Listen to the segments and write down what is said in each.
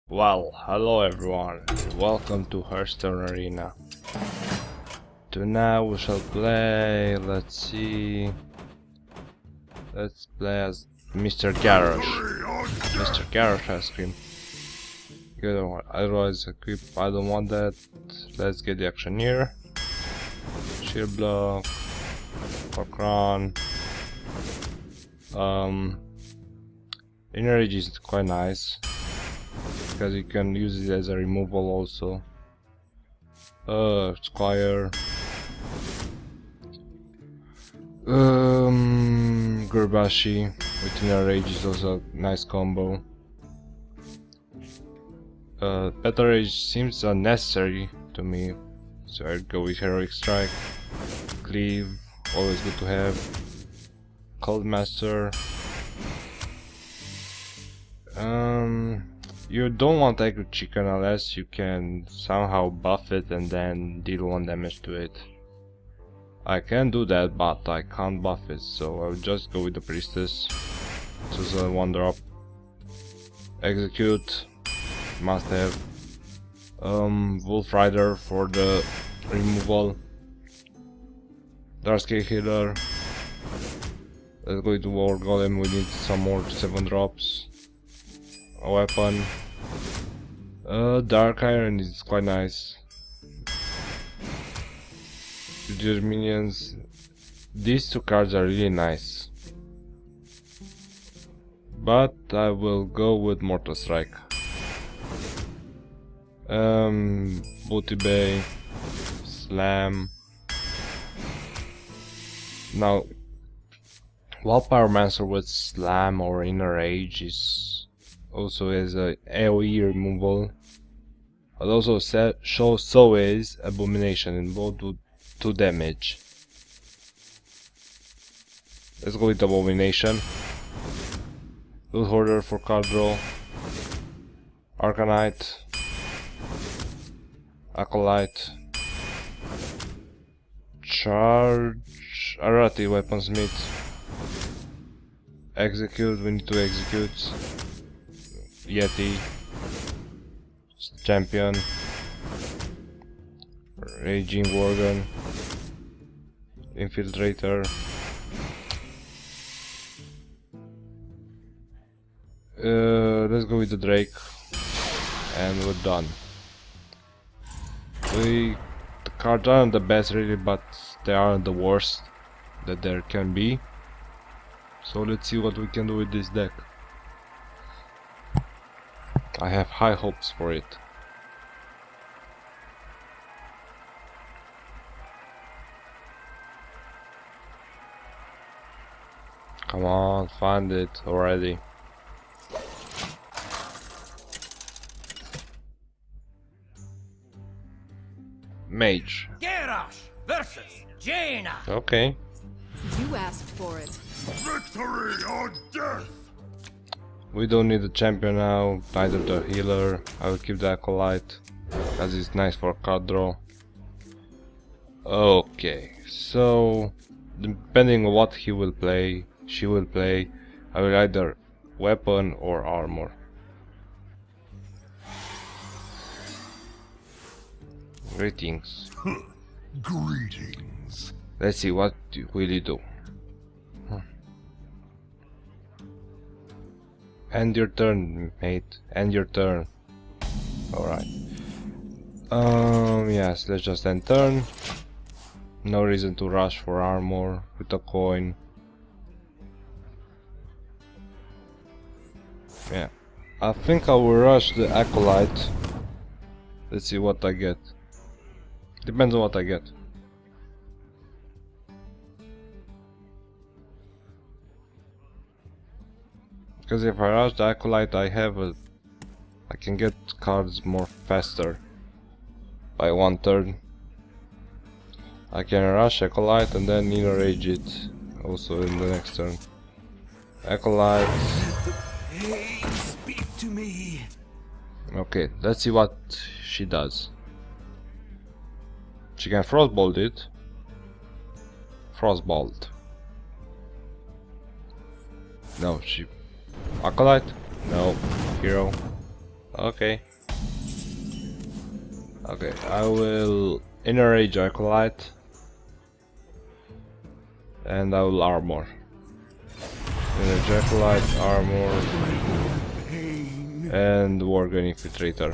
Well, hello everyone, welcome to Hearthstone Arena. Tonight we shall play, let's play as Mr. Garrosh. Mr. Garrosh ice cream. Good one, otherwise equip, I don't want that. Let's get the action here. Shield block, Parkron. Inner Edge is quite nice, because you can use it as a removal also. Squire. Gurbashi with Inner Rage is also a nice combo. Better Rage seems unnecessary to me, so I'd go with Heroic Strike. Cleave, always good to have. Cold Master. You don't want Aggro Chicken unless you can somehow buff it and then deal 1 damage to it. I can do that, but I can't buff it, so I'll just go with the Priestess. This is a 1-drop. Execute, must have. Wolf Rider for the removal. Darkscape Healer. Let's go to War Golem, we need some more 7-drops. A weapon. Dark Iron is quite nice. Your minions. These 2 cards are really nice. But I will go with Mortal Strike. Booty Bay. Slam. Now, while Pyromancer with Slam or Inner Rage is also has a AoE removal, but also so is Abomination, and both do 2 damage. Let's go with Abomination. Loot Hoarder for card draw. Arcanite. Acolyte. Charge. Arati Weaponsmith. Execute, we need to execute. Yeti. Champion. Raging Worgen. Infiltrator. Let's go with the Drake. And we're done. The cards aren't the best really, but they aren't the worst that there can be. So let's see what we can do with this deck. I have high hopes for it. Come on, find it already. Mage. Garrosh versus Jaina. Okay. You asked for it. Victory or death. We don't need a champion now, neither the healer. I will keep the Acolyte, as it's nice for card draw. Okay, so depending on what he will play, she will play, I will either weapon or armor. Greetings. Greetings. Let's see what will you do. End your turn, mate. End your turn. Alright. Yes, let's just end turn. No reason to rush for armor with a coin. Yeah. I think I will rush the Acolyte. Let's see what I get. Depends on what I get. Because if I rush the Acolyte, I can get cards more faster by 1 turn. I can rush Acolyte and then Inner Rage it also in the next turn. Acolyte. Hey, speak to me. Okay, let's see what she does. She can Frostbolt it. Frostbolt. No, she... Acolyte? No. Hero. Okay. Okay, I will Inner Rage Acolyte. And I will armor. Inner Rage Acolyte, armor. And Worgen Infiltrator.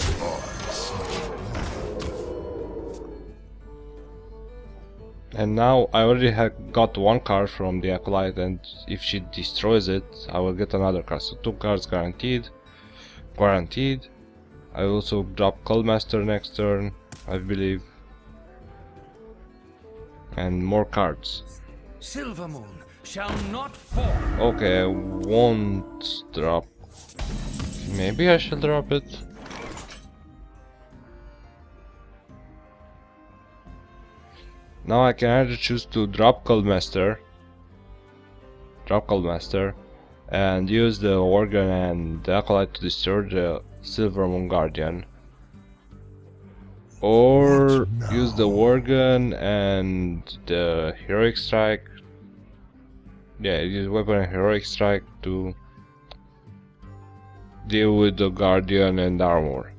And now I already have got one card from the Acolyte, and if she destroys it, I will get another card. So 2 cards guaranteed. Guaranteed. I also drop Coldmaster next turn, I believe. And more cards. Silver Moon shall not fall. Okay, I won't drop. Maybe I should drop it. Now I can either choose to drop Coldmaster, and use the Worgen and the Acolyte to destroy the Silver Moon Guardian, or use the Worgen and the Heroic Strike. Yeah, use Weapon and Heroic Strike to deal with the Guardian and Armor.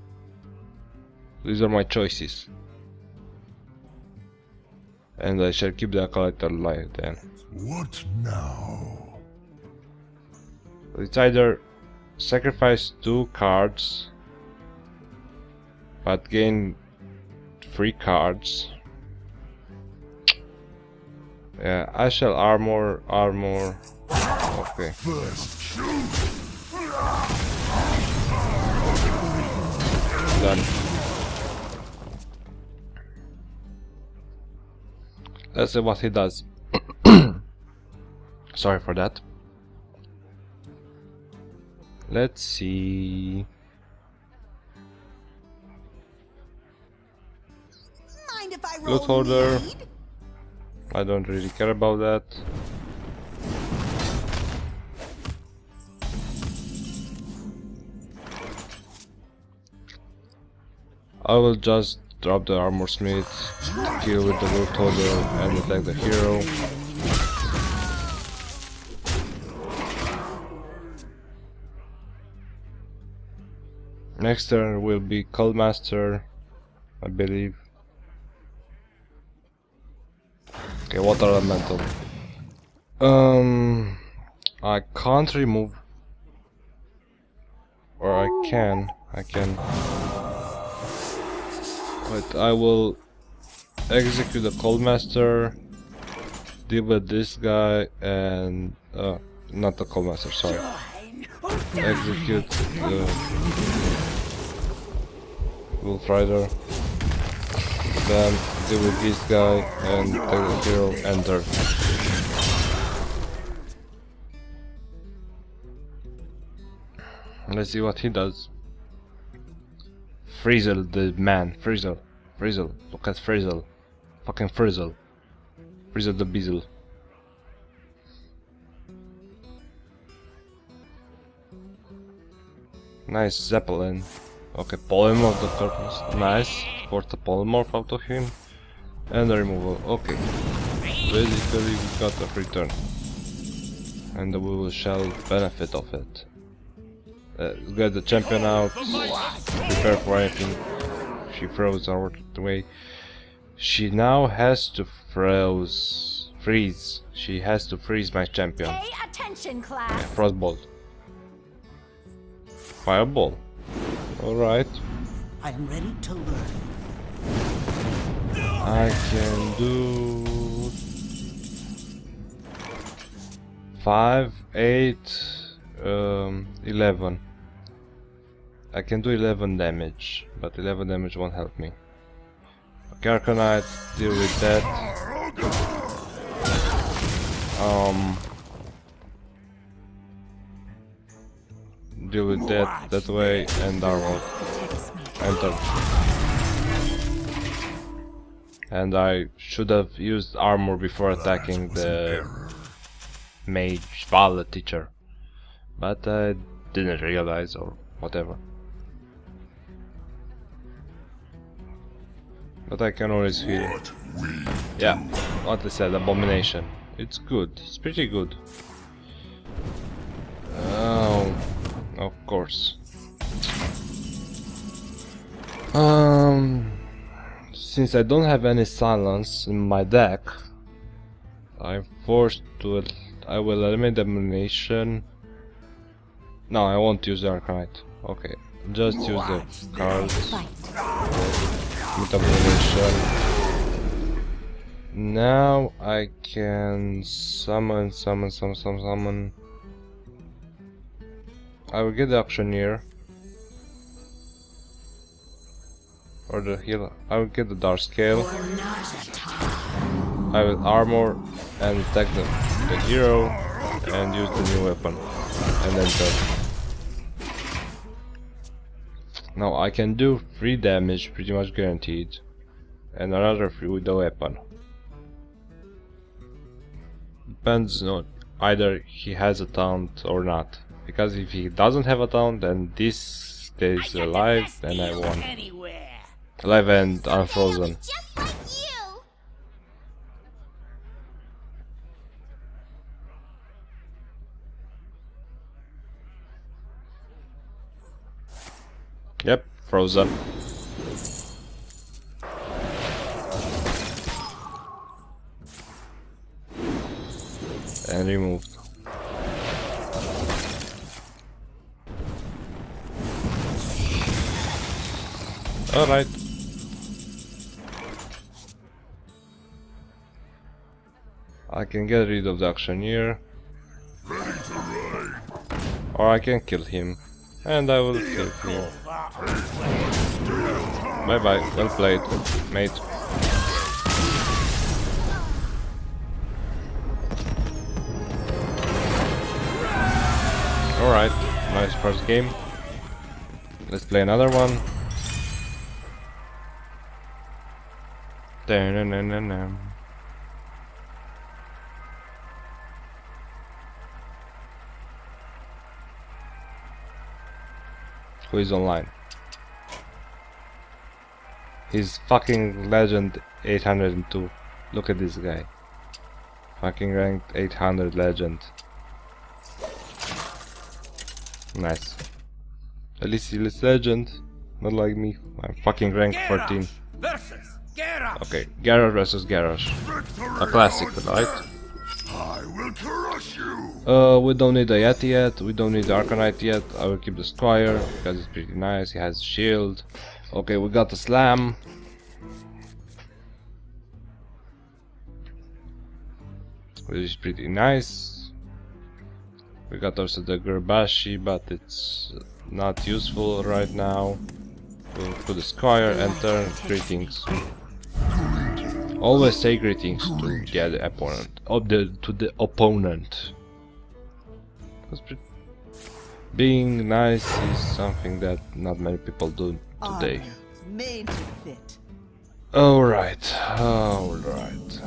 These are my choices. And I shall keep the Acolyte alive then. What now? It's either sacrifice 2 cards but gain 3 cards. Yeah, I shall armor. Okay. First shoot. Done. Let's see what he does. Sorry for that. Let's see. Mind if I roll Loot holder. lead? I don't really care about that. I will just drop the Armor Smith, kill with the loot holder and attack the hero. Next turn will be Coldmaster, I believe. Okay, Water Elemental. I can't remove, or I can. But I will execute the Coldmaster, deal with this guy, and not the Coldmaster, sorry. Execute the Wolf Rider, then deal with this guy and take the hero, enter. Let's see what he does. Frizzle the man, Frizzle, look at Frizzle, fucking Frizzle the Beazle. Nice Zeppelin. Okay, polymorph the purpose, nice, force the polymorph out of him, and the removal, okay. Basically we got a free turn, and we shall benefit of it. Get the champion out, prepare for anything. She froze out the way. She now has to freeze. She has to freeze my champion. Pay attention, class. Yeah, Frostbolt. Fireball. Alright. I am ready to learn. I can do 5, 8, 11. I can do 11 damage, but 11 damage won't help me. Okay, Arcanite, deal with that. Deal with that way, and armor. Enter. And I should have used armor before attacking the mage Vala teacher, but I didn't realize, or whatever. But I can always feel it. Yeah, what I said, abomination. It's good, it's pretty good. Oh, of course. Since I don't have any silence in my deck, I'm forced to. I will eliminate the abomination. No, I won't use the Arcanite. Okay, just use the cards. With abomination. Now I can summon. I will get the auctioneer. Or the healer. I will get the dark scale. I will armor and attack the hero and use the new weapon. And then turn. Now I can do 3 damage, pretty much guaranteed. And another 3 with the weapon. Depends on either he has a taunt or not. Because if he doesn't have a taunt, then this stays alive and I won. Alive and unfrozen. Just like you. Yep, frozen. And removed. Alright. I can get rid of the auctioneer. Or I can kill him. And I will kill him. Bye bye, well played, mate. Alright, nice first game. Let's play another one. Who is online? He's fucking legend 802. Look at this guy. Fucking ranked 800 legend. Nice. At least he's legend. Not like me. I'm fucking ranked 14. Versus Garrosh. Okay, Garrosh versus Garrosh. A classic, right? I will crush you. We don't need the Yeti yet, we don't need the Arcanite yet. I will keep the Squire because it's pretty nice, he has a shield. Okay, we got the Slam. Which is pretty nice. We got also the Gerbashi, but it's not useful right now. We'll put the Squire and turn greetings. Always say greetings to the opponent. To the opponent. Being nice is something that not many people do today. Made to fit. Alright, alright.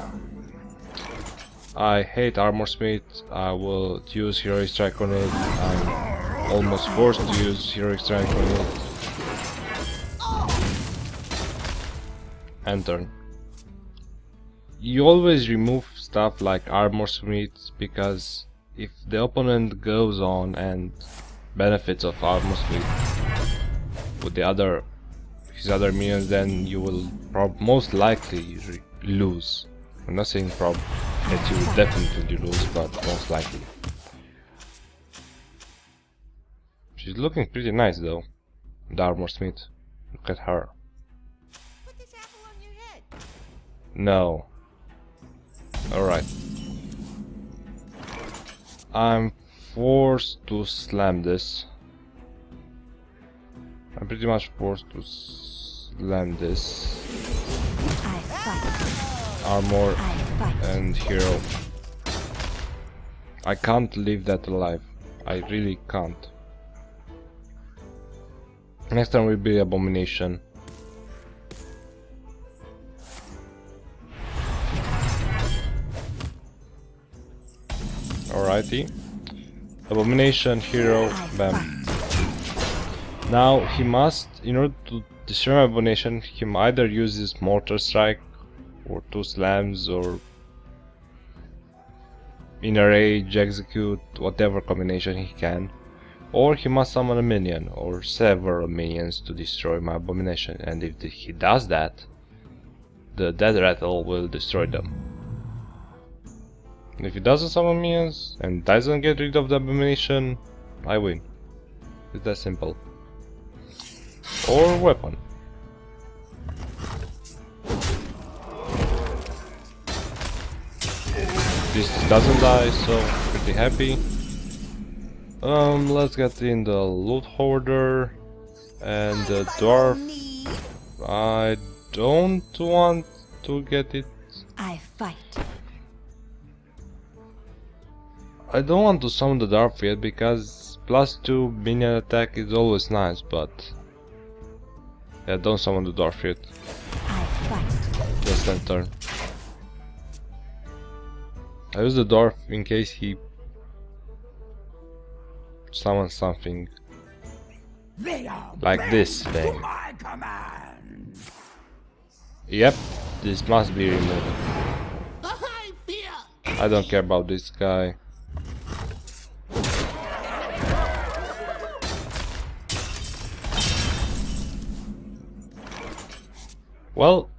I hate Armor Smith. I will use Heroic Strike on it. I'm almost forced to use Heroic Strike on it. And turn. You always remove stuff like Armor Smith because if the opponent goes on and benefits of Armor Smith with his other minions, then you will most likely lose. I'm not saying that you will definitely lose, but most likely. She's looking pretty nice though, the Armor Smith. Look at her. Put this apple on your head. No. Alright. I'm forced to slam this. I'm pretty much forced to slam this. I fight. Armor I fight. and hero. I can't leave that alive. I really can't. Next time will be Abomination. Alrighty. Abomination, hero, bam. Now he must, in order to destroy Abomination, he either uses Mortar Strike or 2 slams or Inner Rage, Execute, whatever combination he can. or he must summon a minion or several minions to destroy my abomination, and if he does that, the dead rattle will destroy them. If he doesn't summon minions and doesn't get rid of the abomination, I win. It's that simple. Or weapon. This doesn't die, so pretty happy. Let's get in the loot hoarder and the dwarf. I don't want to get it. I fight. I don't want to summon the dwarf yet because +2 minion attack is always nice, but yeah, don't summon the dwarf yet. I fight. Just end turn. I use the dwarf in case he summons something They are like this to thing. my command. Yep, this must be removed. I fear I don't care about this guy. Well,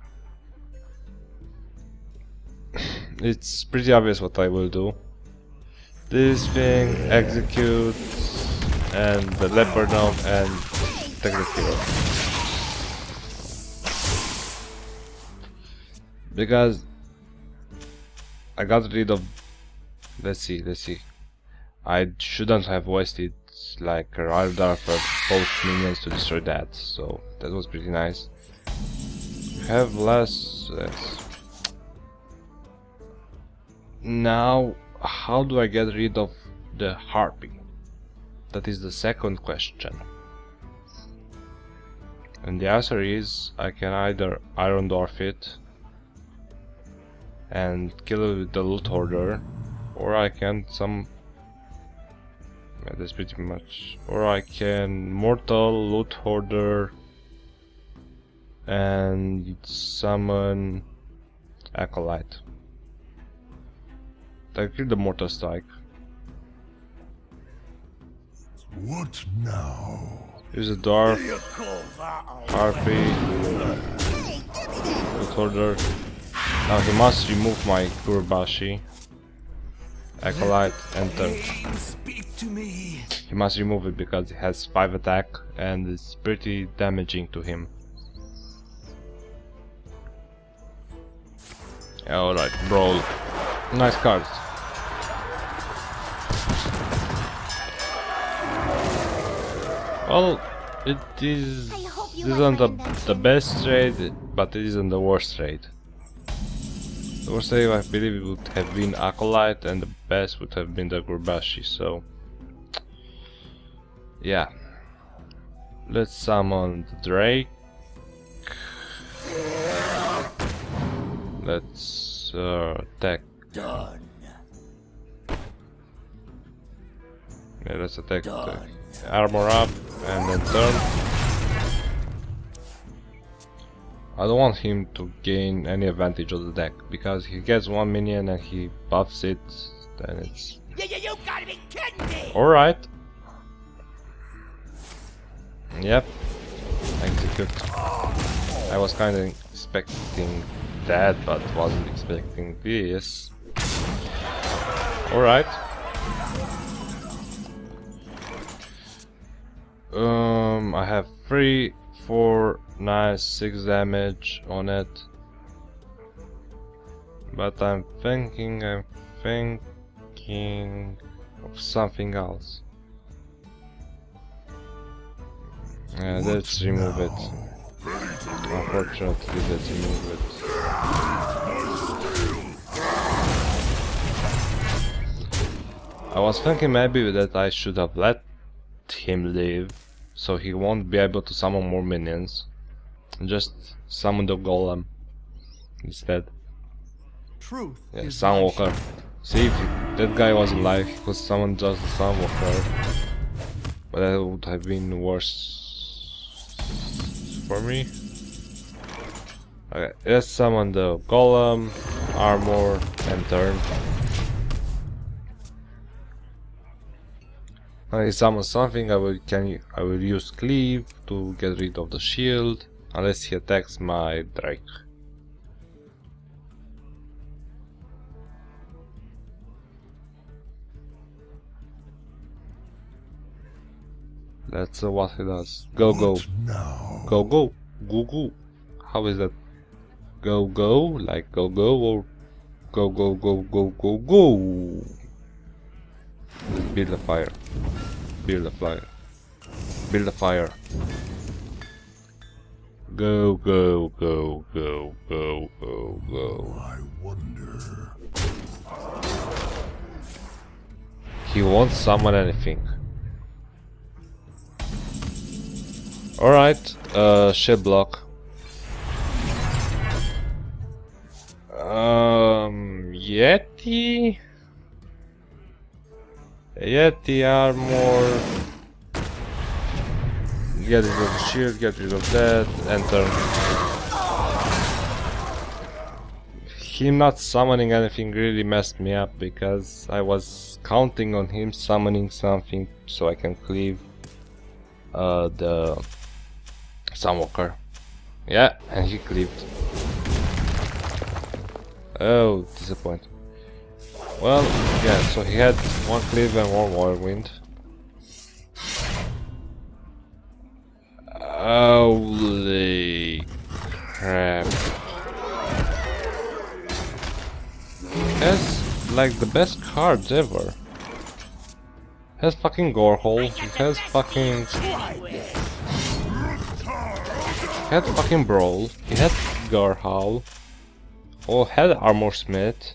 it's pretty obvious what I will do. This thing, execute, and the leopard gnome, and take the hero. Because I got rid of. Let's see. I shouldn't have wasted like a rare dart for both minions to destroy that, so that was pretty nice. Have less. Yes. Now, how do I get rid of the harpy? That is the second question. And the answer is I can either Iron Dwarf it and kill it with the loot hoarder, or I can yeah, that's pretty much. Or I can mortal loot hoarder and summon acolyte. I kill the mortal strike. What now? Use a dwarf, vehicles are harpy, loot hoarder. Now he must remove my Kurbashi. Acolyte, enter. Speak to me. He must remove it because it has 5 attack and it's pretty damaging to him. Alright, brawl. Nice cards. Well, it is I hope you isn't like my invention. the best trade, but it isn't the worst trade. The worst trade I believe it would have been Acolyte, and the best would have been the Gurbashi, so yeah. Let's summon the Drake. Let's attack. Done. Yeah, let's attack the Done. armor up and then turn. I don't want him to gain any advantage of the deck because he gets 1 minion and he buffs it, then it's You gotta be kidding me! alright. Yep. Execute. I was kinda expecting that, but wasn't expecting this. Alright. I have 3, 4, 9, 6 damage on it. But I'm thinking of something else. Yeah, let's remove it. Unfortunately, let's remove it. I was thinking maybe that I should have let him live, so he won't be able to summon more minions. Just summon the golem instead. Truth Yeah, is Sunwalker. See, if that guy was alive, he could summon just the Sunwalker. But that would have been worse for me. Okay, let's summon the golem, armor, and turn. When he summons something, I will use cleave to get rid of the shield, unless he attacks my Drake. Let's see what he does. Go go. What now? Go go. Go go. How is that? Go go? Like go go or go go go go go go? Let's build a fire. Build a fire. Build a fire. Go go go go go go go. I wonder. He won't summon anything. Alright, shield block. Yeti? Yeti armor. Get rid of the shield, get rid of that, enter. Him not summoning anything really messed me up because I was counting on him summoning something so I can cleave the Sunwalker. Yeah, and he cleaved. Oh, disappointing. Well, yeah, so he had one cleave and one whirlwind. Holy crap. Has like the best cards ever. Has fucking Gorehole, he has fucking... He had fucking Brawl, he had Garhowl, oh, had Armor Smith.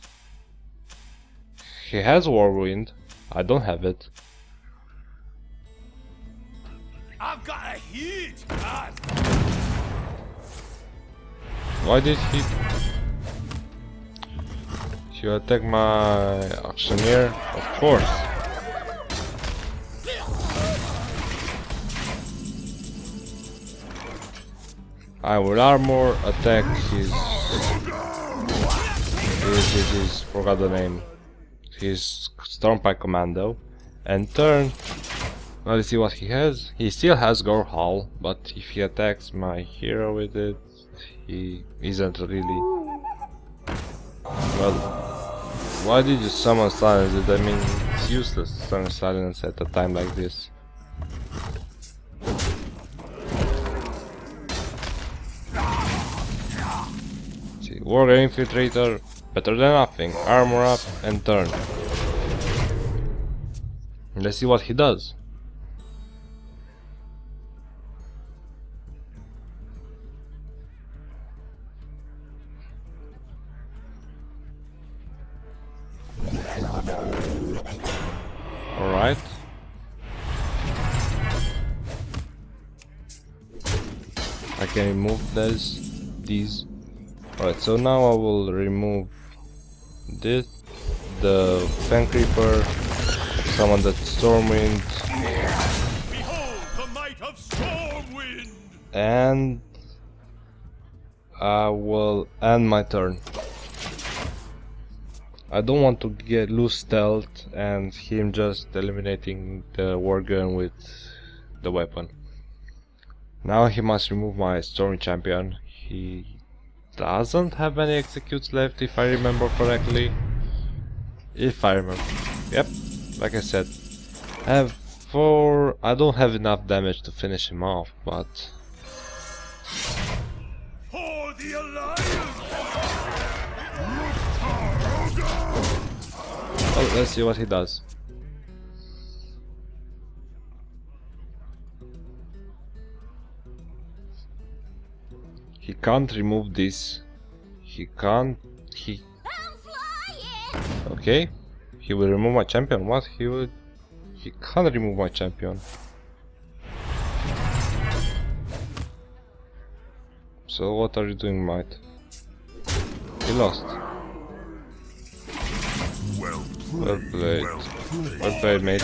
He has Whirlwind, I don't have it. I've got a huge card. Why did he... He attack my Auctioneer? Of course. I will armor, attack his forgot the name. His Stormpike Commando. And turn. Now let's see what he has. He still has Gorehall, but if he attacks my hero with it, he isn't really... Well, why did you summon Silence it? I mean, it's useless to summon Silence at a time like this. See, Warrior Infiltrator, better than nothing. Armor up and turn. Let's see what he does. Alright. I can remove these. Alright, so now I will remove this, the Fan Creeper, summon the Stormwind, Behold the might of Stormwind. and I will end my turn. I don't want to lose stealth and him just eliminating the war gun with the weapon. Now he must remove my Storm Champion. He doesn't have any executes left if I remember correctly. If I remember. Yep, like I said. I don't have enough damage to finish him off, but... For the Alliance. Well, let's see what he does. He can't remove this. He can't... Okay. He will remove my champion. What? He can't remove my champion. So what are you doing, mate? He lost. Well Well played. played. Well played, mate.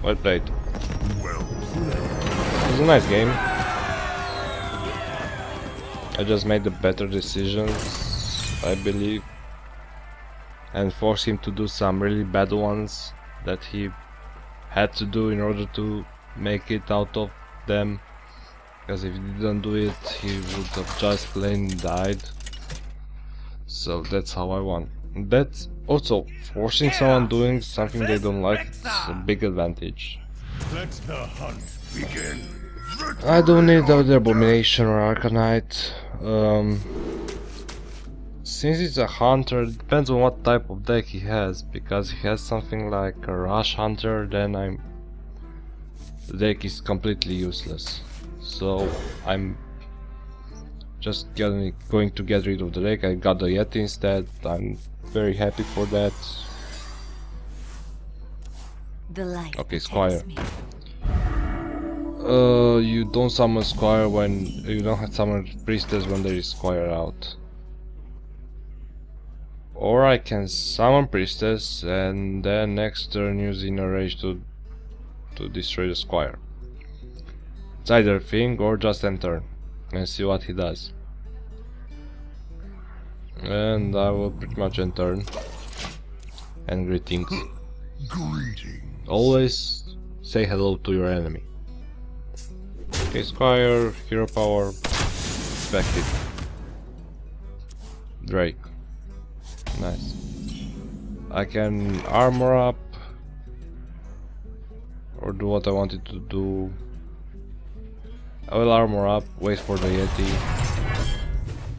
Well played. Well played. It was a nice game. I just made the better decisions, I believe. and force him to do some really bad ones that he had to do in order to make it out of them, because if he didn't do it he would have just plain died. So that's how I won. That's also forcing someone doing something they don't like is a big advantage. Let the hunt begin. I don't need the Abomination or Arcanite. Since he's a hunter, it depends on what type of deck he has, because if he has something like a Rush Hunter, then the deck is completely useless. So I'm just going to get rid of the deck. I got the Yeti instead. I'm very happy for that. The light Okay, protects Squire. me. You don't summon Squire when you don't have summon Priestess when there is Squire out. Or I can summon Priestess and then next turn use Inner Rage to destroy the Squire. It's either thing or just end turn and see what he does. And I will pretty much end turn. And greetings. Greetings. Always say hello to your enemy. Okay, Squire, Hero Power, effective. Drake. Nice. I can armor up or do what I wanted to do. I will armor up, wait for the Yeti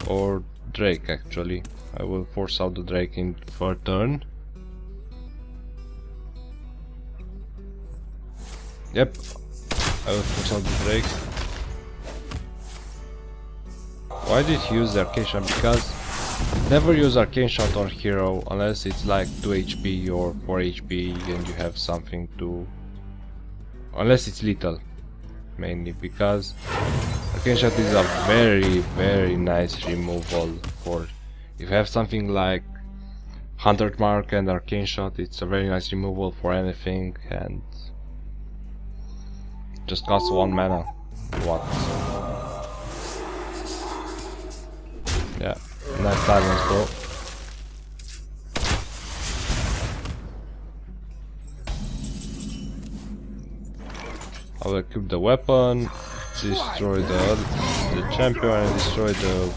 or Drake actually. I will force out the Drake in for a turn. Yep, I will force out the Drake. Why did he use the Arcane Shot? Because never use Arcane Shot on hero unless it's like 2 HP or 4 HP and you have something to... Unless it's lethal, mainly, because Arcane Shot is a very nice removal for... If you have something like 100 Mark and Arcane Shot, it's a very nice removal for anything and... Just costs 1 mana. What? Yeah, nice silence, bro. I will equip the weapon, destroy the champion, and destroy the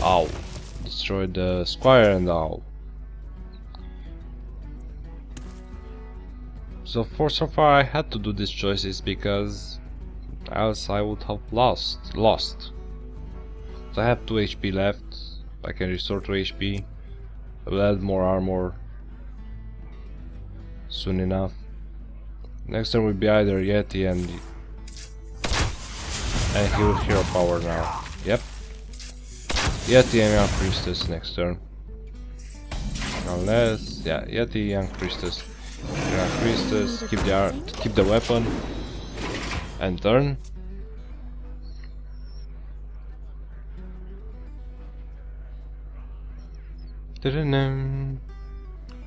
owl. Destroy the Squire and the owl. So far I had to do these choices because else I would have lost. So I have 2 HP left. I can restore 2 HP. I will add more armor soon enough. Next turn will be either Yeti and he will hero power now. Yep. Yeti and Young Priestess next turn. Unless, yeah, Yeti, Young Priestess. Young Priestess, keep the weapon and turn.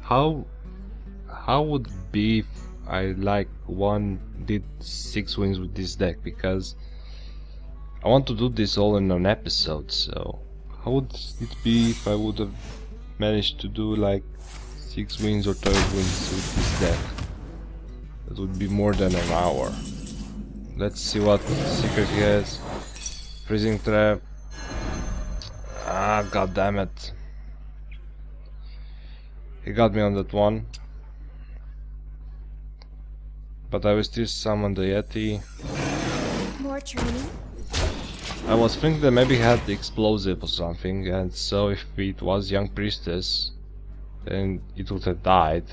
How would it be if I did 6 wins with this deck, because I want to do this all in an episode, so how would it be if I would have managed to do like 6 wins or 12 wins with this deck? That would be more than an hour. Let's see what secret he has. Freezing trap. Ah, god damn it. He got me on that one. But I will still summon the Yeti. More training? I was thinking that maybe he had the explosive or something, and so if it was Young Priestess, then it would have died.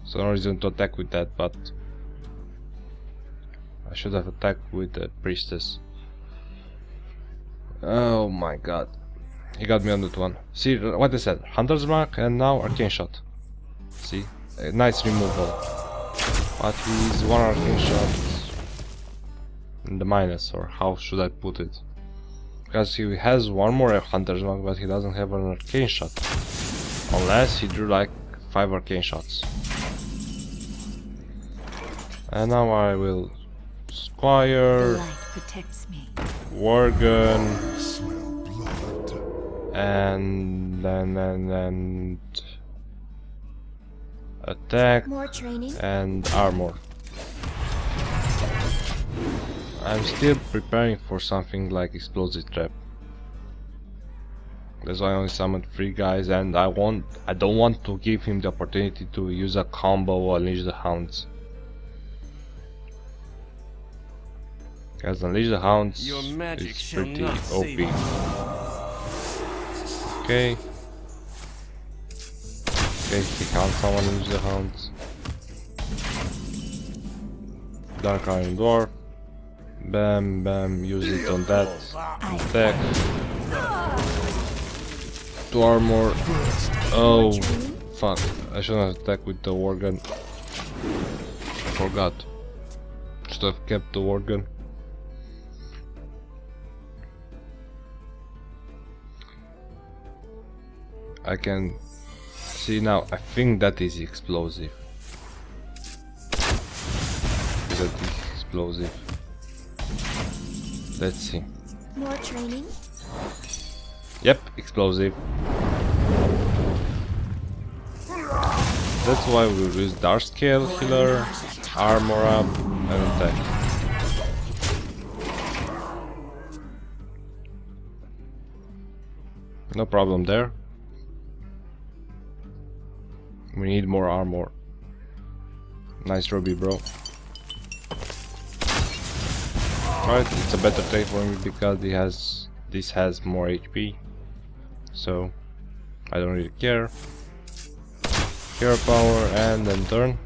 So no reason to attack with that, but I should have attacked with the Priestess. Oh my god. He got me on that one. See what I said, Hunter's Mark and now Arcane Shot. See? A nice removal. But he's 1 Arcane Shot in the minus, or how should I put it? Because he has 1 more Hunter's Mark, but he doesn't have an Arcane Shot. Unless he drew like 5 Arcane Shots. And now I will The Squire, light protects me. Worgen, Smell blood. and then attack More training. and armor. I'm still preparing for something like explosive trap. That's why I only summoned 3 guys, and I don't want to give him the opportunity to use a combo or Unleash the Hounds. Because Unleash the Hounds Your magic is shall pretty not save OP. Okay. Okay, he can't summon Unleash the Hounds. Dark Iron Dwarf. Bam, bam, use it on that. Attack. To armor. Oh, fuck. I shouldn't have attacked with the Worgen. I forgot. Should have kept the Worgen. I can see now. I think that is explosive. That is explosive. Let's see. More training. Yep, explosive. That's why we use Dark Scale Healer, Armor Up, and Attack. No problem there. We need more armor. Nice Ruby, bro. Right, it's a better trade for me because this has more HP. So I don't really care. Hero power and then turn.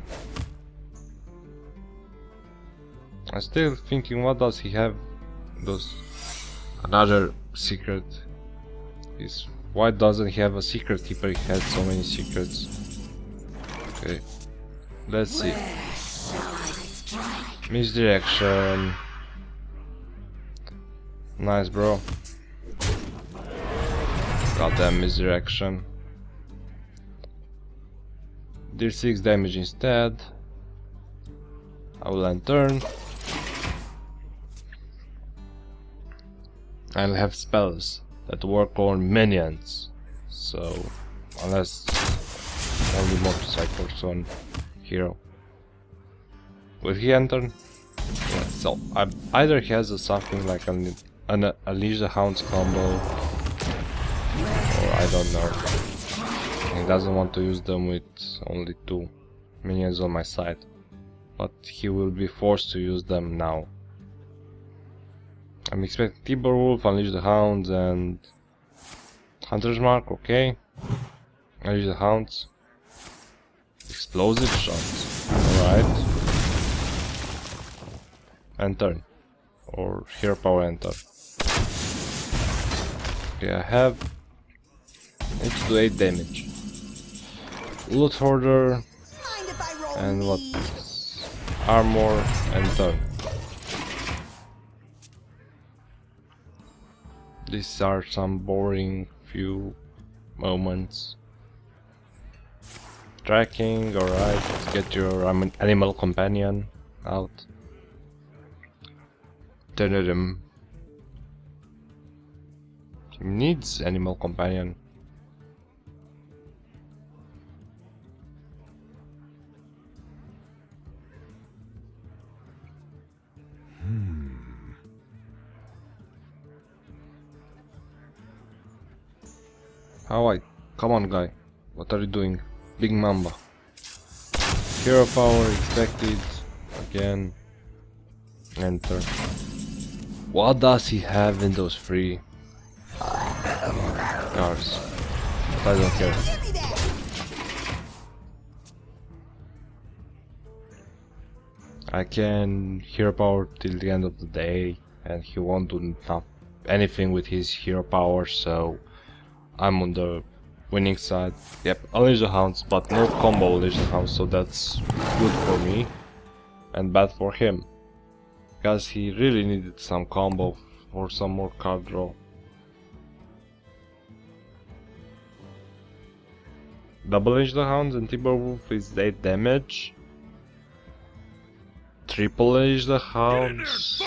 I'm still thinking, what does he have? Another secret is, why doesn't he have a secret keeper? He has so many secrets. Okay, let's see. Misdirection. Nice, bro. Goddamn misdirection. Deal 6 damage instead. I will end turn. I'll have spells that work on minions. So, unless only motorcycles on hero. Will he enter? Yeah, so either he has something like an Unleash the Hounds combo, or I don't know. He doesn't want to use them with only 2 minions on my side, but he will be forced to use them now. I'm expecting Timberwolf, Unleash the Hounds, and Hunter's Mark. Okay, Unleash the Hounds. Explosive shots. Alright. And turn. Or hero power and turn. Okay, I have. Need to do 8 damage. Loot Hoarder. And what? Armor and turn. These are some boring few moments. Tracking, alright, let's get your animal companion out. He needs animal companion. Come on, guy. What are you doing? Big Mamba. Hero power expected. Again. Enter. What does he have in those 3 cards? I don't care. I can hero power till the end of the day, and he won't do anything with his hero power, so I'm on the winning side. Yep, Unleash the Hounds, but no combo Unleash the Hounds, so that's good for me and bad for him, because he really needed some combo for some more card draw. Double Unleash the Hounds and Timberwolf is 8 damage. Triple Unleash the Hounds.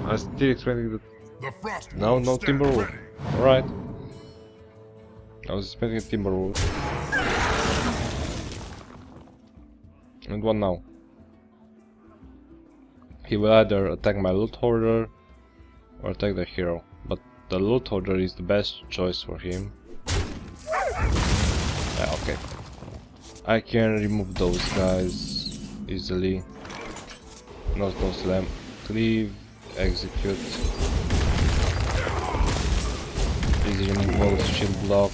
I still expecting that. The frost No wolves stand Timberwolf. ready. Alright. I was expecting a Timberwolf. And what now? He will either attack my loot hoarder or attack the hero. But the loot hoarder is the best choice for him. Yeah, okay. I can remove those guys easily. No slam. Cleave. Execute. Easy removal. Shield block.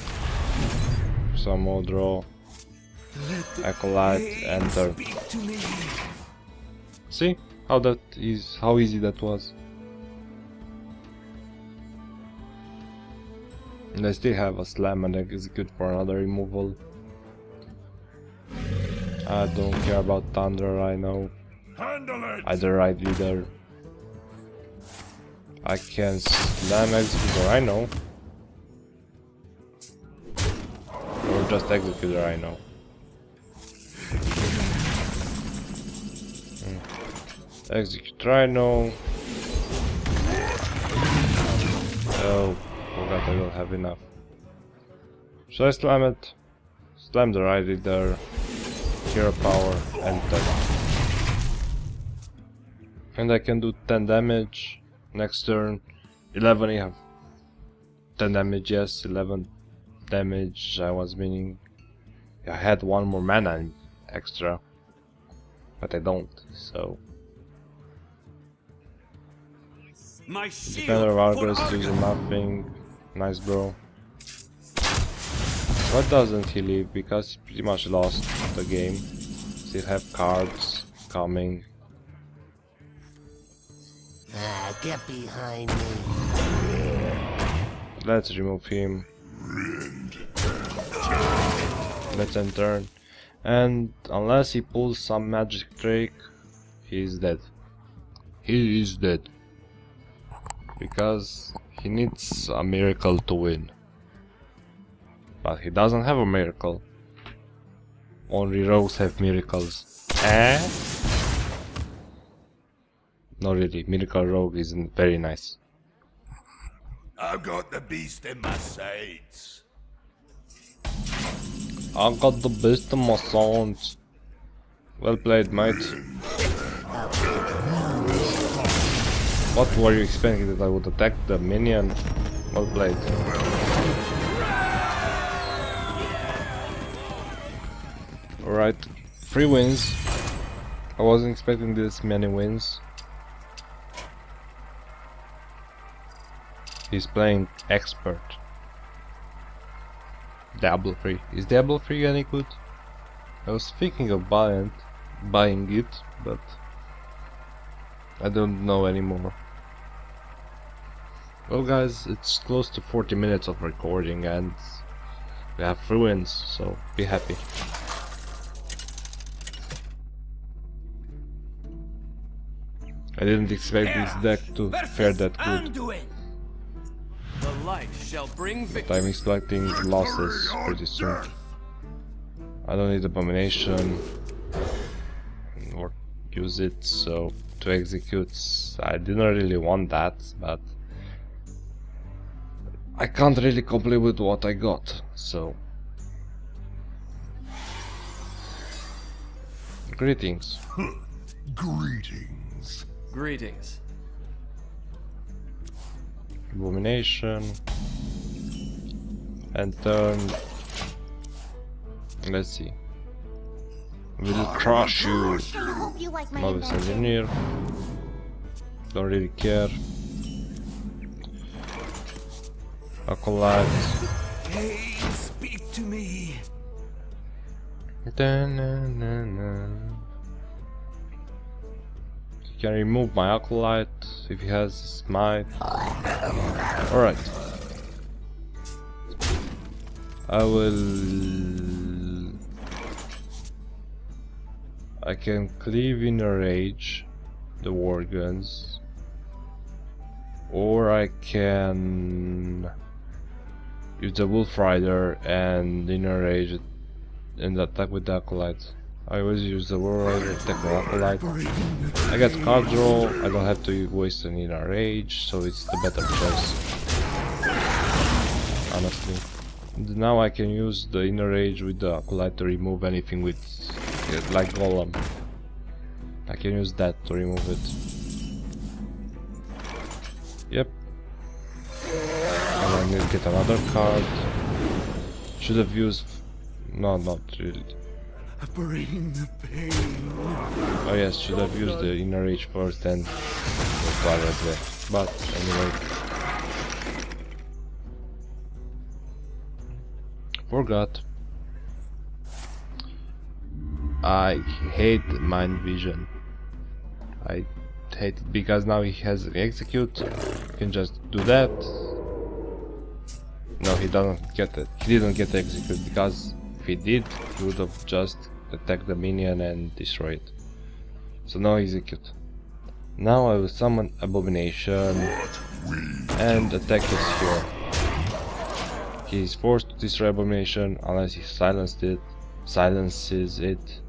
Some more draw. Acolyte. Enter. See how how easy that was. And I still have a slam and execute for another removal. I don't care about Thunder, I know. Handle it. Either right leader. I can slam executor, I know. Or just executor, I know. Executor, I know. Oh, forgot I don't have enough. Should I slam it? Slam the right leader. Hero power, enter. And I can do 10 damage next turn. 11, you have 10 damage, yes, 11 damage. I was meaning I had one more mana extra, but I don't, so. My Defender of Argus using nothing. Nice, bro. Why doesn't he leave? Because he pretty much lost the game. Still have cards coming. Get behind me. Let's remove him. Let's end turn. And unless he pulls some magic trick, he is dead. He is dead. Because he needs a miracle to win. But he doesn't have a miracle. Only rogues have miracles. Eh? Not really. Miracle Rogue isn't very nice. I've got the beast in my sights. I got the best of my sounds. Well played, mate. What were you expecting, that I would attack the minion? Well played. Alright, 3 wins. I wasn't expecting this many wins. He's playing expert. Diablo 3. Is Diablo 3 any good? I was thinking of buying it, but I don't know anymore. Well guys, it's close to 40 minutes of recording and we have 3 wins, so be happy. I didn't expect this deck to fare that good. The light shall bring But victory. I'm expecting losses pretty soon. I don't need Abomination or use it, so to execute, I didn't really want that, but I can't really complain with what I got, so. Greetings. Greetings. Greetings. Abomination. And turn. Let's see. Will crush you. I hope you like my Novice invention. Engineer. Don't really care. Acolyte. Hey, speak to me. Da-na-na-na. He can remove my Acolyte if he has Smite. Alright. I can cleave in a rage the war guns, or I can use the Wolf Rider and in a rage and attack with the Acolyte. I always use the Wolf Rider, attack the Acolyte. I get card draw, I don't have to waste an inner rage, so it's the better choice. Honestly. Now I can use the inner rage with the acolyte to remove anything with like golem. I can use that to remove it. Yep. And I need to get another card. Should have used... no, not really. Bring the pain. Oh yes, should have used the inner rage first and the card right there. But anyway. Forgot. I hate mind vision. I hate it because now he has execute. You can just do that. No, he doesn't get it. He didn't get execute because if he did, he would have just attacked the minion and destroy it. So no execute. Now I will summon Abomination and attack his hero. He is forced to destroy Abomination unless he silences it.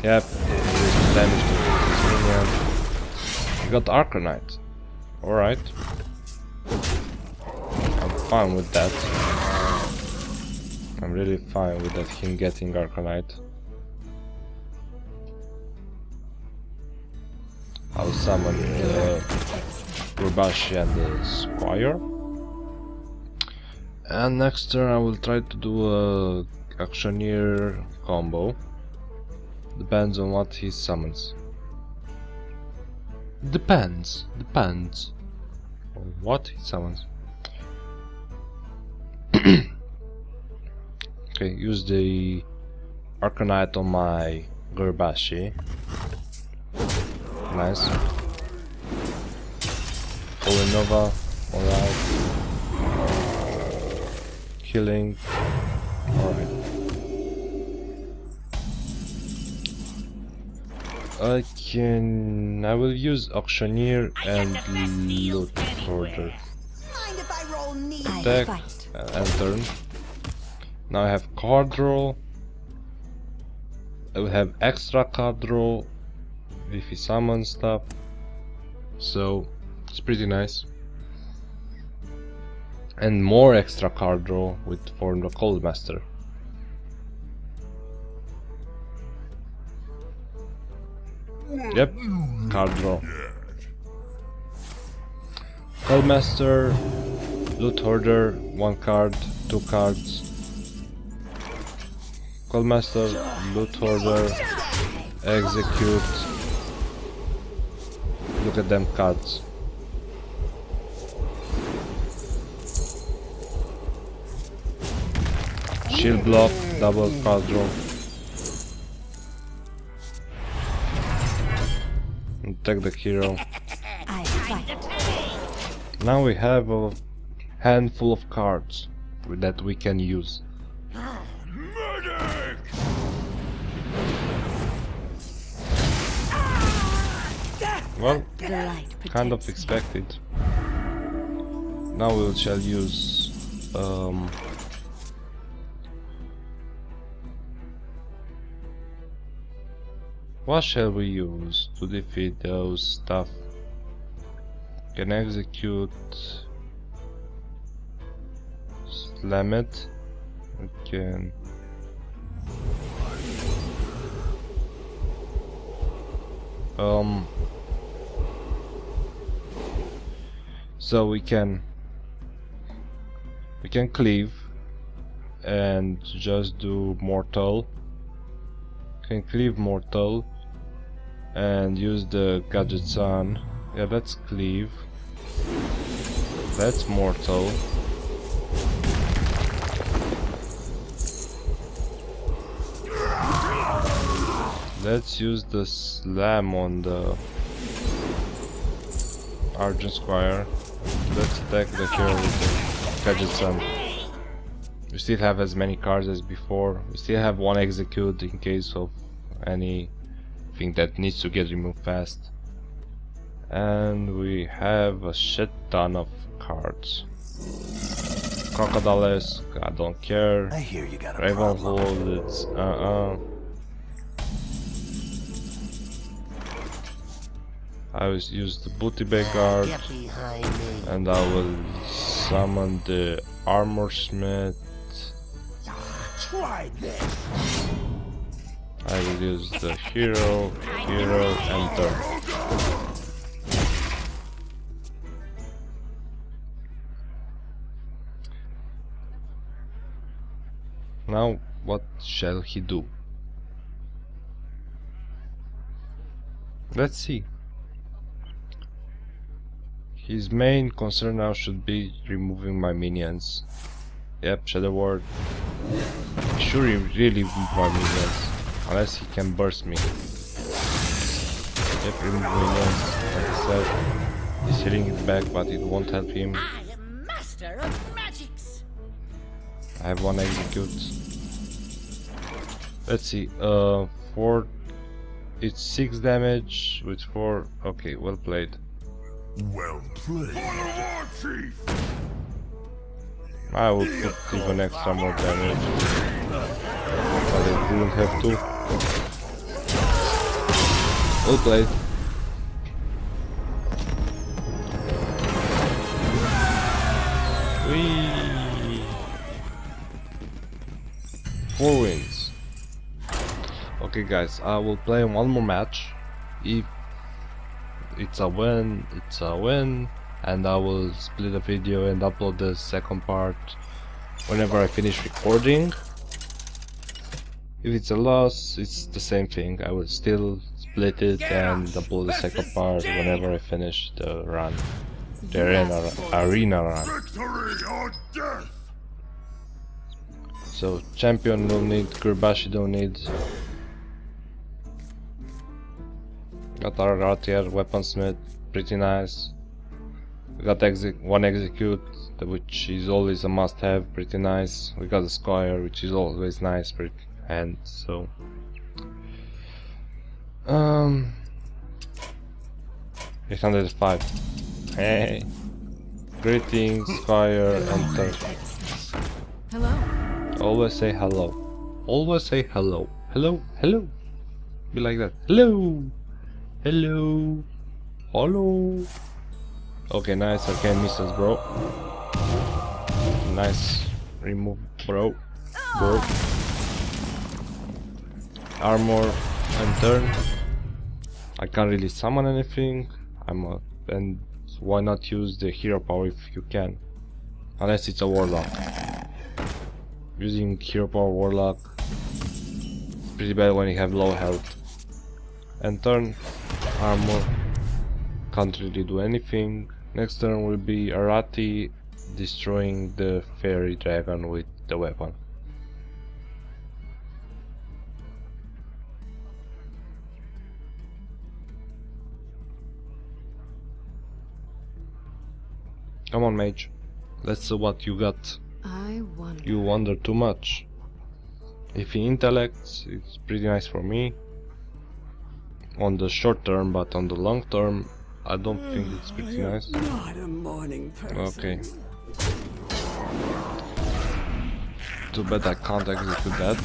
Yep, he does damage to his minion. He got Arcanite. Alright. I'm fine with that. I'm really fine with that, him getting Arcanite. I'll summon the Urbashi and the Squire. And next turn I will try to do a Actioneer combo. Depends on what he summons. Depends on what he summons. Okay, use the Arcanite on my Gurbashi. Nice. Holy Nova, alright. Killing, alright. I will use Auctioneer and Loot Order. Attack and turn. Now I have card draw. I will have extra card draw if he summons stuff. So it's pretty nice. And more extra card draw for the Cold Master. Yep, card draw. Cold Master, Loot Hoarder, 1 card, 2 cards. Cold Master, Loot Hoarder, execute. Look at them cards. Shield block, double card draw. And take the hero. Now we have a handful of cards that we can use. Well, kind of expected. Now we shall use what shall we use to defeat those stuff? Can execute, slam it. We can so we can cleave and just do mortal. Can cleave mortal and use the gadget sun. Yeah, let's cleave. That's mortal. Let's use the slam on the Argent Squire. Let's attack the hero with the gadget sun. We still have as many cards as before. We still have 1 execute in case of anything that needs to get removed fast. And we have a shit ton of cards. Crocodiles, I don't care. I hear you got a Ravenhold, it's I will use the booty bag guard, Get behind me. and I will summon the armor smith. Try this. I will use the hero, enter. Now, what shall he do? Let's see. His main concern now should be removing my minions. Yep, Shadow Ward. Sure, he really remove my minions. Unless he can burst me. Yep, remove minions. Like I said, he's hitting it back, but it won't help him. I am master of magics. I have one execute. Let's see, it's 6 damage with 4. Okay, well played. Well played. I will put even extra more damage, but I didn't have to. Well played. Whee! 4 wins. Okay guys, I will play one more match. If it's a win, it's a win, and I will split the video and upload the second part whenever I finish recording. If it's a loss, it's the same thing. I will still split it and upload the second part whenever I finish the run, the arena run. Victory or death! So champion don't need, Kurbashi don't need. Got our Ratier, weaponsmith, pretty nice. We got one execute, which is always a must-have, pretty nice. We got a squire, which is always nice, and so 805. Hey, greetings, squire, enter. Hello. Always say hello. Always say hello. Hello, hello. Be like that. Hello. Hello. Hello. Okay, nice. Arcane missiles, bro. Nice. Remove, bro. Bro. Armor and turn. I can't really summon anything. And why not use the hero power if you can? Unless it's a warlock. Using hero power warlock is pretty bad when you have low health. And turn, armor, can't really do anything. Next turn will be Arati destroying the fairy dragon with the weapon. Come on, mage, let's see what you got. I wonder. You wonder too much. If he intellects, it's pretty nice for me on the short term, but on the long term I don't think it's pretty nice. Not a morning person. Okay. Too bad I can't execute that.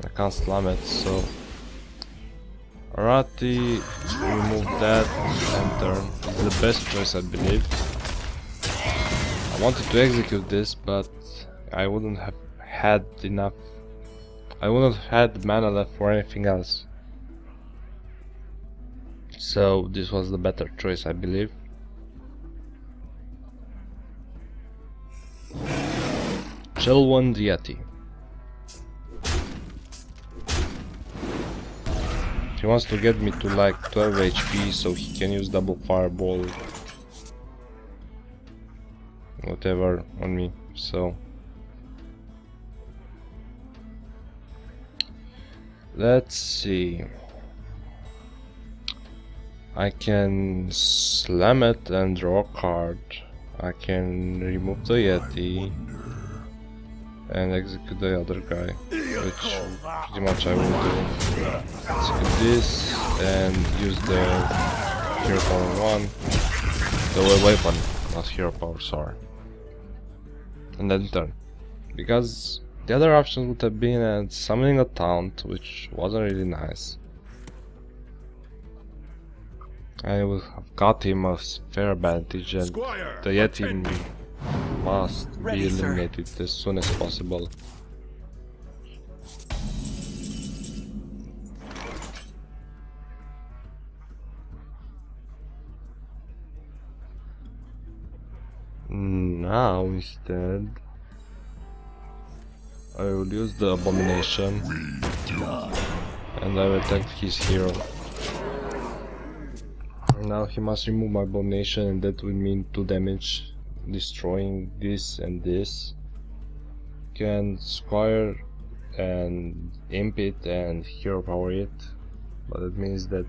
I can't slam it, so Arati, remove that and turn. It's the best choice, I believe. I wanted to execute this, but I wouldn't have had enough. I wouldn't have had mana left for anything else. So this was the better choice, I believe. Chelwan Diati. He wants to get me to like 12 HP so he can use double fireball, whatever, on me. So let's see. I can slam it and draw a card. I can remove the Yeti and execute the other guy, which pretty much I will do. Execute this and use the hero power 1, the weapon, not hero power, sorry, and then turn. Because the other option would have been summoning a taunt, which wasn't really nice. I will have got him a fair advantage, and Squire, the Yeti attend me. must Ready, be sir. eliminated as soon as possible. Now instead I will use the abomination and I will attack his hero. Now he must remove my abomination, and that will mean 2 damage, destroying this and this. Can Squire and imp it and hero power it, but it means that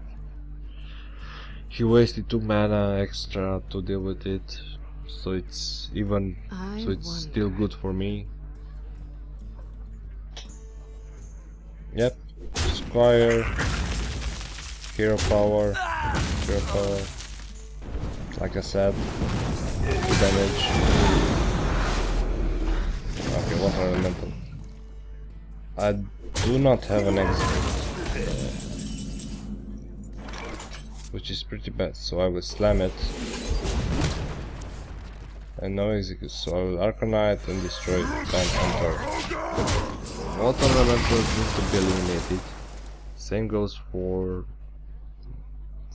he wasted 2 mana extra to deal with it, so it's even, so it's still good for me. Yep, Squire, hero power, like I said, 2 damage. Okay, water elemental. I do not have an execute, which is pretty bad, so I will slam it. And no execute, so I will Arcanite and destroy it and enter. Water elementals need to be eliminated. Same goes for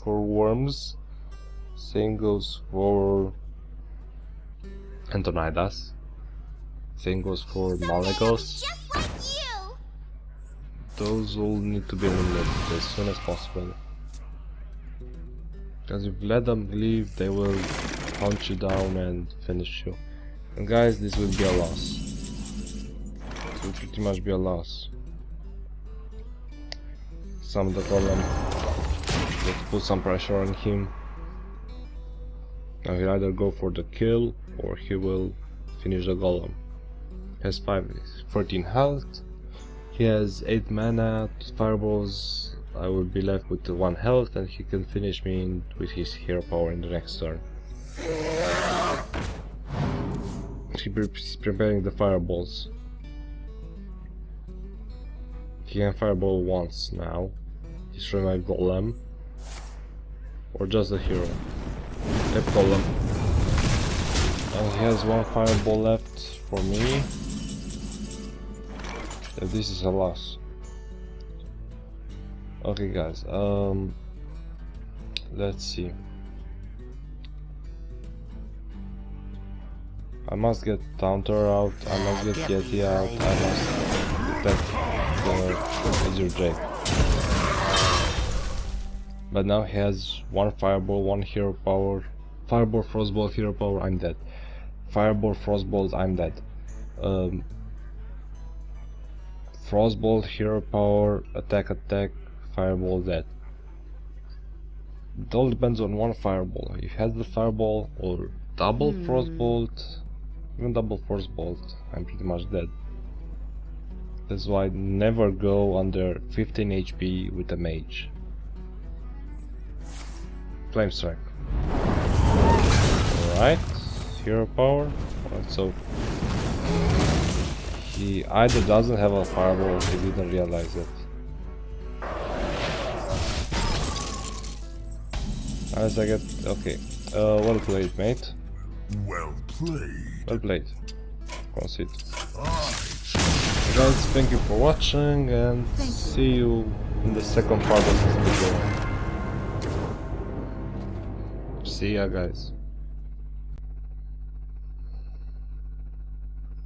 worms. Same goes for Antonidas. Same goes for Malagos. Just like you. Those all need to be eliminated as soon as possible. Because if you let them leave, they will hunt you down and finish you. And guys, this will be a loss. It will pretty much be a loss. Summon the golem. Let's put some pressure on him. Now he'll either go for the kill or he will finish the golem. He has 14 health. He has 8 mana, 2 fireballs. I will be left with 1 health, and he can finish me with his hero power in the next turn. He's preparing the fireballs. He can fireball once now. Destroy my golem. Or just the hero. Tap golem. And he has 1 fireball left for me. This is a loss. Okay guys, let's see. I must get Taunter out, I must get Yeti out, I must attack the Azure Drake. But now he has 1 fireball, 1 hero power. Fireball, frostbolt, hero power, I'm dead. Fireball, frostbolt, I'm dead. Frostbolt, hero power, attack, fireball, dead. It all depends on 1 fireball. If he has the fireball or double frostbolt, even double frostbolt, I'm pretty much dead. That's why never go under 15 HP with a mage. Flame strike. Alright, hero power. Alright, so he either doesn't have a fireball or he didn't realize it. As I get, okay, well played, mate. Well played. Well played. Concede. Guys, thank you for watching, and see you in the second part of this video. See ya, guys.